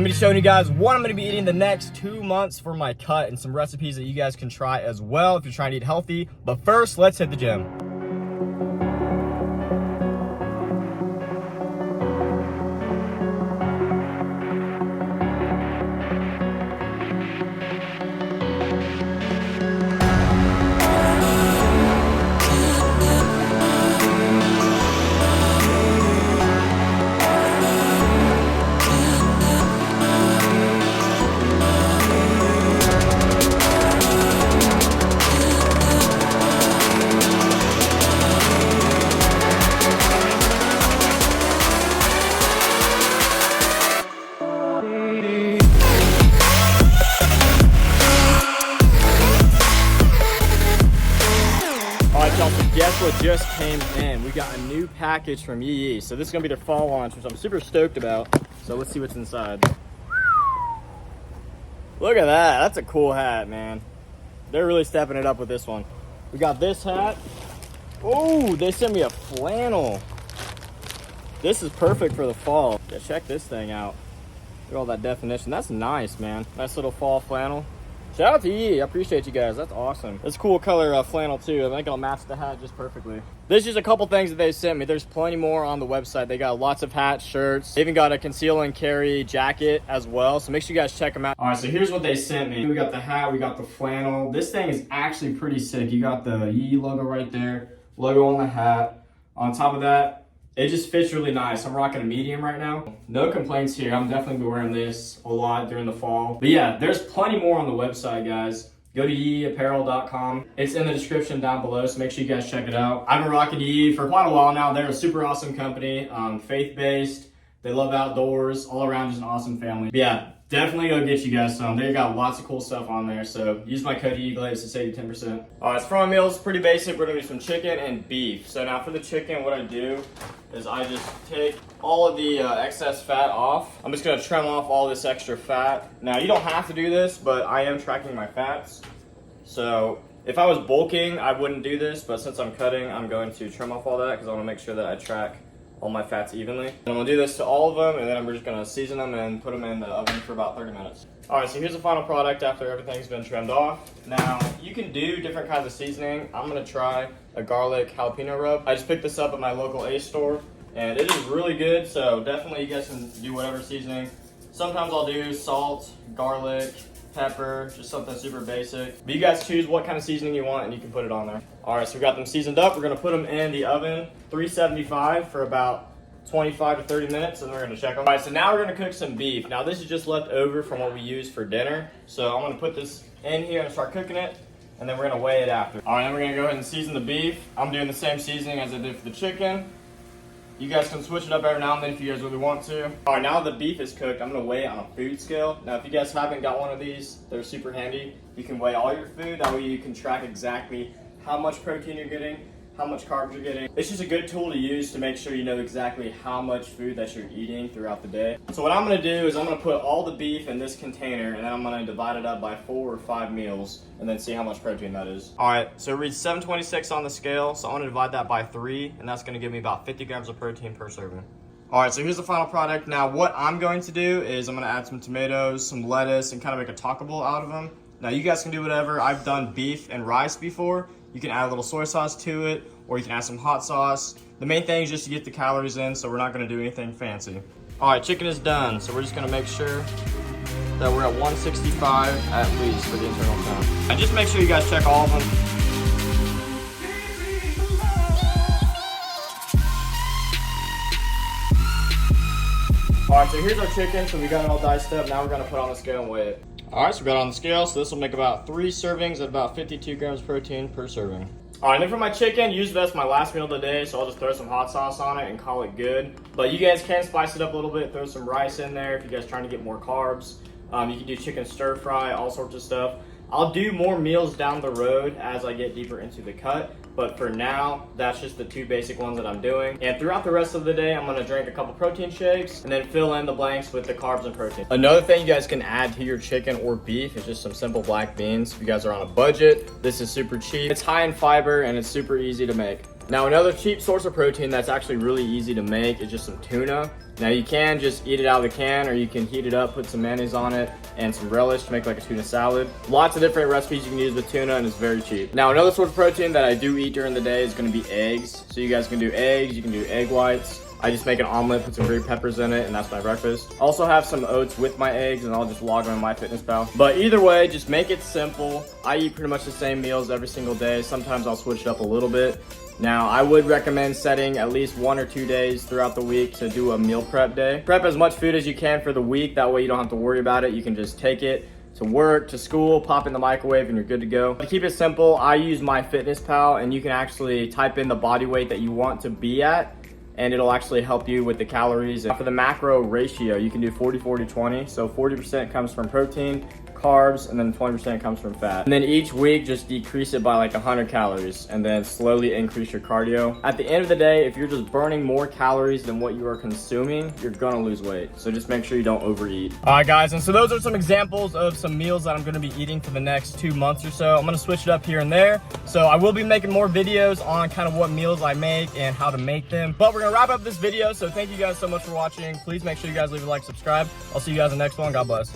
I'm gonna be showing you guys what I'm gonna be eating the next 2 months for my cut and some recipes that you guys can try as well if you're trying to eat healthy. But first, let's hit the gym. Guess what just came in? We got a new package from Yee. So this is gonna be their fall launch, which I'm super stoked about. So let's see what's inside. Look at that, that's a cool hat, man. They're really stepping it up with this one. We got this hat. Oh, they sent me a flannel. This is perfect for the fall. Yeah, check this thing out. Look at all that definition. That's nice, man. Nice little fall flannel. Shout out to Yee, I appreciate you guys, that's awesome. It's a cool color flannel too, I think it'll match the hat just perfectly. There's just a couple things that they sent me. There's plenty more on the website. They got lots of hats, shirts. They even got a conceal and carry jacket as well, so make sure you guys check them out. All right, so here's what they sent me. We got the hat, we got the flannel. This thing is actually pretty sick. You got the Yee logo right there, logo on the hat. On top of that, it just fits really nice. I'm rocking a medium right now. No complaints here. I'm definitely be wearing this a lot during the fall. But yeah, there's plenty more on the website, guys. Go to yeeapparel.com. It's in the description down below, so make sure you guys check it out. I've been rocking Yee for quite a while now. They're a super awesome company, faith-based. They love outdoors, all around just an awesome family. But yeah, definitely go get you guys some. They got lots of cool stuff on there, so use my code YEEGLAZE to save you 10%. All right, so for my meals, pretty basic. We're gonna do some chicken and beef. So now for the chicken, what I do is I just take all of the excess fat off. I'm just gonna trim off all this extra fat. Now, you don't have to do this, but I am tracking my fats. So if I was bulking, I wouldn't do this, but since I'm cutting, I'm going to trim off all that because I wanna make sure that I track all my fats evenly. And I'm gonna do this to all of them, and then I'm just gonna season them and put them in the oven for about 30 minutes. All right, so here's the final product after everything's been trimmed off. Now, you can do different kinds of seasoning. I'm gonna try a garlic jalapeno rub. I just picked this up at my local Ace store, and it is really good, so definitely you guys can do whatever seasoning. Sometimes I'll do salt, garlic, pepper, just something super basic. But you guys choose what kind of seasoning you want and you can put it on there. All right, so we got them seasoned up. We're gonna put them in the oven, 375 for about 25 to 30 minutes, and we're gonna check them. All right, so now we're gonna cook some beef. Now this is just left over from what we used for dinner. So I'm gonna put this in here and start cooking it, and then we're gonna weigh it after. All right, then we're gonna go ahead and season the beef. I'm doing the same seasoning as I did for the chicken. You guys can switch it up every now and then if you guys really want to. All right, now that the beef is cooked, I'm gonna weigh it on a food scale. Now, if you guys haven't got one of these, they're super handy. You can weigh all your food, that way you can track exactly how much protein you're getting, how much carbs you're getting. It's just a good tool to use to make sure you know exactly how much food that you're eating throughout the day. So what I'm gonna do is I'm gonna put all the beef in this container, and then I'm gonna divide it up by 4 or 5 meals, and then see how much protein that is. All right, so it reads 726 on the scale, so I'm gonna divide that by 3, and that's gonna give me about 50 grams of protein per serving. All right, so here's the final product. Now, what I'm going to do is I'm gonna add some tomatoes, some lettuce, and kind of make a taco bowl out of them. Now, you guys can do whatever. I've done beef and rice before. You can add a little soy sauce to it, or you can add some hot sauce. The main thing is just to get the calories in, so we're not gonna do anything fancy. All right, chicken is done, so we're just gonna make sure that we're at 165 at least for the internal temp. And just make sure you guys check all of them. All right, so here's our chicken. So we got it all diced up. Now we're gonna put it on the scale and weigh it. All right, so we got it on the scale. So this will make about 3 servings at about 52 grams protein per serving. All right, and then for my chicken, usually that's my last meal of the day, so I'll just throw some hot sauce on it and call it good. But you guys can spice it up a little bit, throw some rice in there if you guys are trying to get more carbs. You can do chicken stir fry, all sorts of stuff. I'll do more meals down the road as I get deeper into the cut, but for now, that's just the 2 basic ones that I'm doing. And throughout the rest of the day, I'm gonna drink a couple protein shakes and then fill in the blanks with the carbs and protein. Another thing you guys can add to your chicken or beef is just some simple black beans. If you guys are on a budget, this is super cheap. It's high in fiber and it's super easy to make. Now another cheap source of protein that's actually really easy to make is just some tuna. Now you can just eat it out of the can, or you can heat it up, put some mayonnaise on it and some relish to make like a tuna salad. Lots of different recipes you can use with tuna, and it's very cheap. Now another source of protein that I do eat during the day is going to be eggs. So you guys can do eggs, you can do egg whites. I just make an omelet, put some green peppers in it, and that's my breakfast. Also have some oats with my eggs, and I'll just log them in MyFitnessPal. But either way, just make it simple. I eat pretty much the same meals every single day. Sometimes I'll switch it up a little bit. Now, I would recommend setting at least 1 or 2 days throughout the week to do a meal prep day. Prep as much food as you can for the week. That way you don't have to worry about it. You can just take it to work, to school, pop in the microwave, and you're good to go. To keep it simple, I use MyFitnessPal, and you can actually type in the body weight that you want to be at, and it'll actually help you with the calories. And for the macro ratio, you can do 40-40-20. So 40% comes from protein, carbs, and then 20% comes from fat. And then each week, just decrease it by like 100 calories and then slowly increase your cardio. At the end of the day, if you're just burning more calories than what you are consuming, you're gonna lose weight. So just make sure you don't overeat. All right, guys, and so those are some examples of some meals that I'm gonna be eating for the next 2 months or so. I'm gonna switch it up here and there. So I will be making more videos on kind of what meals I make and how to make them. But we're gonna wrap up this video. So thank you guys so much for watching. Please make sure you guys leave a like, subscribe. I'll see you guys in the next one. God bless.